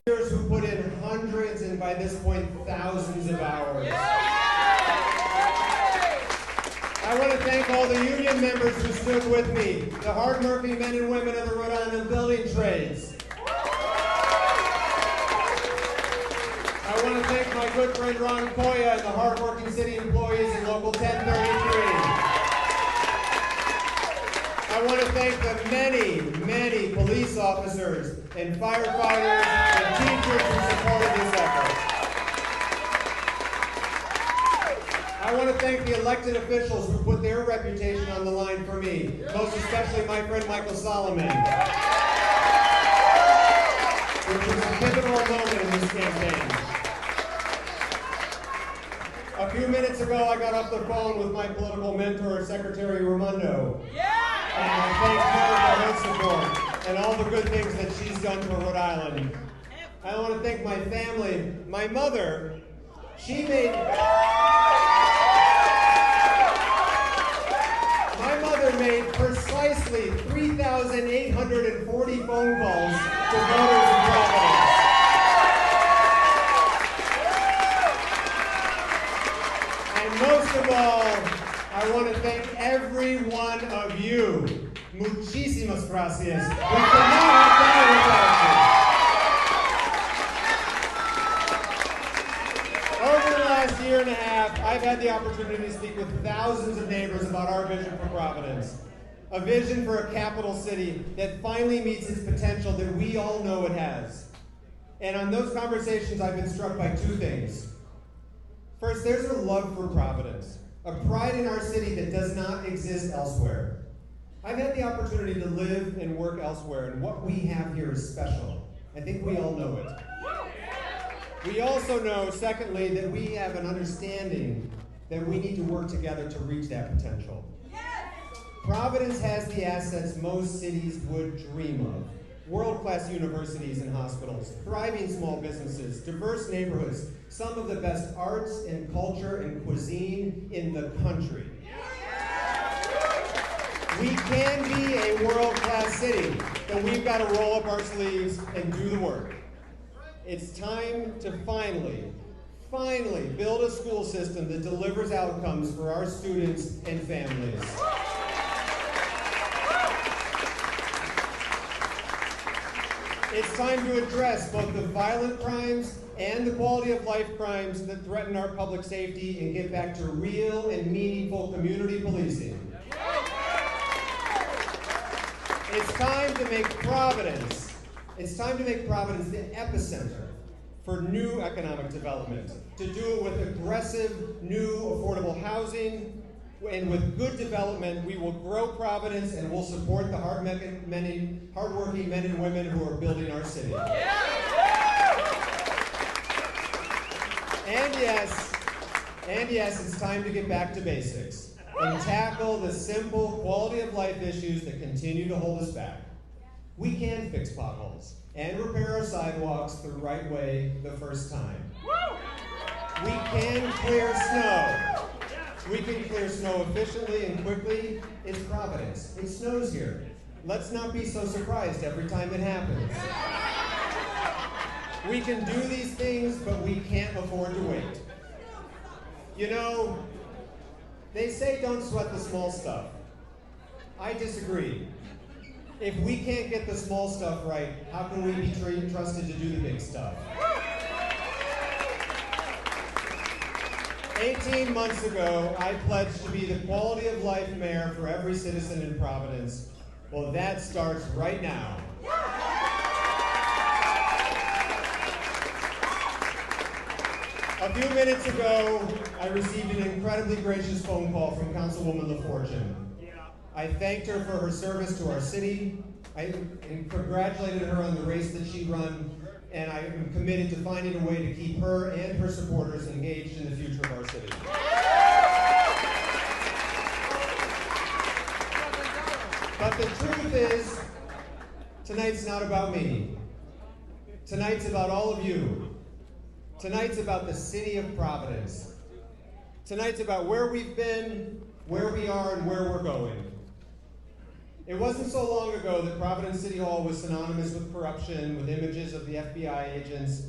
Who put in hundreds and by this point thousands of hours. I want to thank all the union members who stood with me, the hardworking men and women of the Rhode Island building trades. I want to thank my good friend Ron Koya and the hardworking city employees in Local 1033. I want to thank the many, many police officers and firefighters and teachers who supported this effort. I want to thank the elected officials who put their reputation on the line for me, most especially my friend Michael Solomon, which was a pivotal moment in this campaign. A few minutes ago, I got off the phone with my political mentor, Secretary Raimondo. And I thank her for her support and all the good things that she's done for Rhode Island. I want to thank my family. My mother, my mother made precisely 3,840 phone calls to voters in Providence. And most of all, I want to thank every one of you. Muchísimas gracias. We could not have done it without you. Over the last year and a half, I've had the opportunity to speak with thousands of neighbors about our vision for Providence. A vision for a capital city that finally meets its potential that we all know it has. And on those conversations, I've been struck by two things. First, there's a love for Providence. A pride in our city that does not exist elsewhere. I've had the opportunity to live and work elsewhere, and what we have here is special. I think we all know it. We also know, secondly, that we have an understanding that we need to work together to reach that potential. Providence has the assets most cities would dream of. World-class universities and hospitals, thriving small businesses, diverse neighborhoods, some of the best arts and culture and cuisine in the country. We can be a world-class city, but we've got to roll up our sleeves and do the work. It's time to finally build a school system that delivers outcomes for our students and families. It's time to address both the violent crimes and the quality of life crimes that threaten our public safety and get back to real and meaningful community policing. It's time to make Providence the epicenter for new economic development, to do it with aggressive, new, affordable housing, and with good development, we will grow Providence and we'll support the hardworking men and women who are building our city. And yes, it's time to get back to basics and tackle the simple quality of life issues that continue to hold us back. We can fix potholes and repair our sidewalks the right way the first time. We can clear snow. We can clear snow efficiently and quickly. It's Providence. It snows here. Let's not be so surprised every time it happens. We can do these things, but we can't afford to wait. You know, they say don't sweat the small stuff. I disagree. If we can't get the small stuff right, how can we be trusted to do the big stuff? 18 months ago, I pledged to be the quality of life mayor for every citizen in Providence. Well, that starts right now. A few minutes ago, I received an incredibly gracious phone call from Councilwoman LaFortune. I thanked her for her service to our city. I congratulated her on the race that she ran, and I am committed to finding a way to keep her and her supporters engaged in the future of our city. But the truth is, tonight's not about me. Tonight's about all of you. Tonight's about the city of Providence. Tonight's about where we've been, where we are, and where we're going. It wasn't so long ago that Providence City Hall was synonymous with corruption, with images of the FBI agents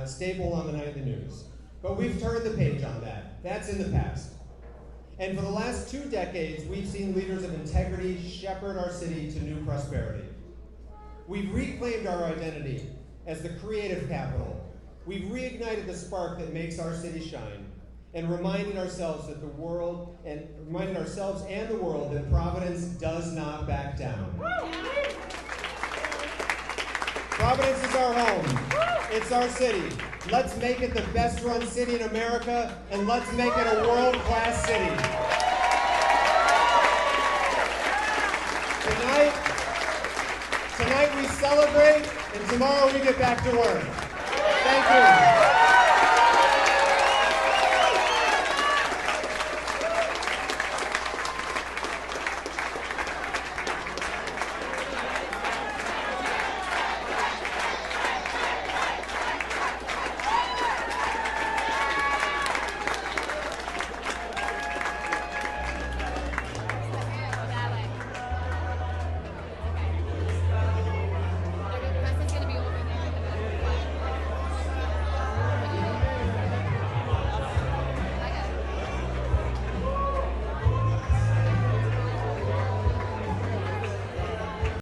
stapled on the nightly news. But we've turned the page on that. That's in the past. And for the last 2 decades, we've seen leaders of integrity shepherd our city to new prosperity. We've reclaimed our identity as the creative capital. We've reignited the spark that makes our city shine, and reminded ourselves and the world that Providence does not back down. Providence is our home. It's our city. Let's make it the best run city in America, and let's make it a world-class city. Tonight we celebrate, and tomorrow we get back to work. Thank you.